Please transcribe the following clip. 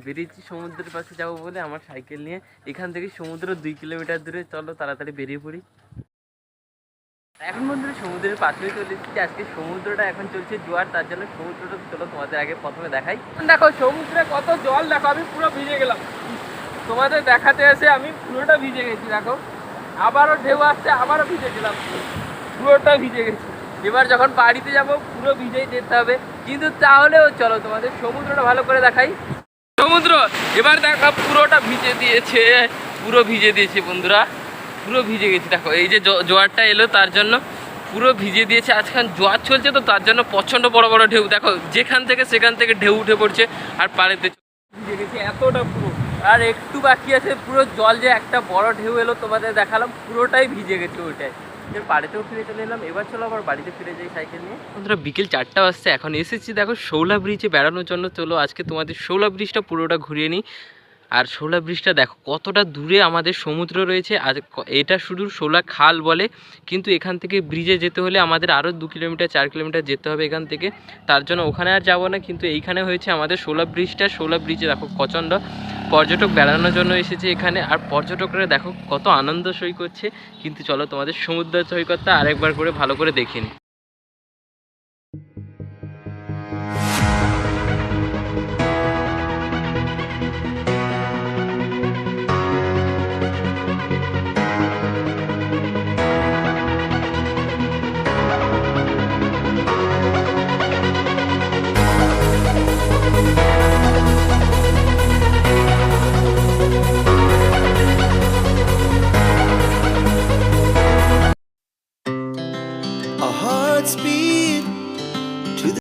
বেরিয়েছি সমুদ্রের পাশে যাবো বলে আমার সাইকেল নিয়ে। এখান থেকে সমুদ্র 2 কিলোমিটার দূরে, চলো তাড়াতাড়ি বেরিয়ে পড়ি। এখন বন্ধুরা সমুদ্রের পাশে চলে এসেছি। আজকে সমুদ্রটা এখন চলছে জোয়ার, তার জন্য সমুদ্রটা চলো তোমাদের আগে প্রথমে দেখাই। দেখো সমুদ্রে কত জল, দেখো আমি পুরো ভিজে গেলাম। তোমাদের দেখাতে এসে আমি পুরোটা ভিজে গেছি। দেখো আবারও ঢেউ আসছে, আবারও ভিজে গেলাম, পুরোটা ভিজে গেছি। এবার যখন বাড়িতে যাব পুরো ভিজেই যেতে হবে, কিন্তু তাহলেও চলো তোমাদের সমুদ্রটা ভালো করে দেখাই। সমুদ্র এবার দেখো পুরোটা ভিজে দিয়েছে, পুরো ভিজে দিয়েছে বন্ধুরা, পুরো ভিজে গেছি। দেখো এই যে জোয়ারটা এলো তার জন্য পুরো ভিজে দিয়েছে। আজকাল জোয়ার চলছে তো তার জন্য প্রচণ্ড বড় বড় ঢেউ, দেখো যেখান থেকে সেখান থেকে ঢেউ উঠে পড়ছে আর পাড়েতে ভিজে গেছি এতটা পুরো। আর একটু বাকি আছে, পুরো জল যে একটা বড় ঢেউ এলো তোমাদের দেখালাম, পুরোটাই ভিজে গেছে ওইটাই। বাড়িতেও ফিরে চলে এলাম। এবার চলো আবার বাড়িতে ফিরে যাই সাইকেল নিয়ে। বন্ধুরা বিকেল 4টা বাজছে, এখন এসেছি দেখো শৌলা ব্রিজে বেড়ানোর জন্য। চলো আজকে তোমাদের শৌলা ব্রিজটা পুরোটা ঘুরিয়ে নিই। আর শৌলা ব্রিজটা দেখো কতটা দূরে আমাদের সমুদ্র রয়েছে। আর এটা শুধু শৌলা খাল বলে, কিন্তু এখান থেকে ব্রিজে যেতে হলে আমাদের আরও 2 কিলোমিটার 4 কিলোমিটার যেতে হবে এখান থেকে। তার জন্য ওখানে আর যাবো না, কিন্তু এইখানে হয়েছে আমাদের শৌলা ব্রিজটা। শৌলা ব্রিজে দেখো প্রচণ্ড পর্যটক বেড়ানোর জন্য এসেছে এখানে। আর পর্যটকরা দেখো কত আনন্দ সই করছে। কিন্তু চলো তোমাদের সমুদ্র সৈকতটা আরেকবার করে ভালো করে দেখে নিই। Our hearts beat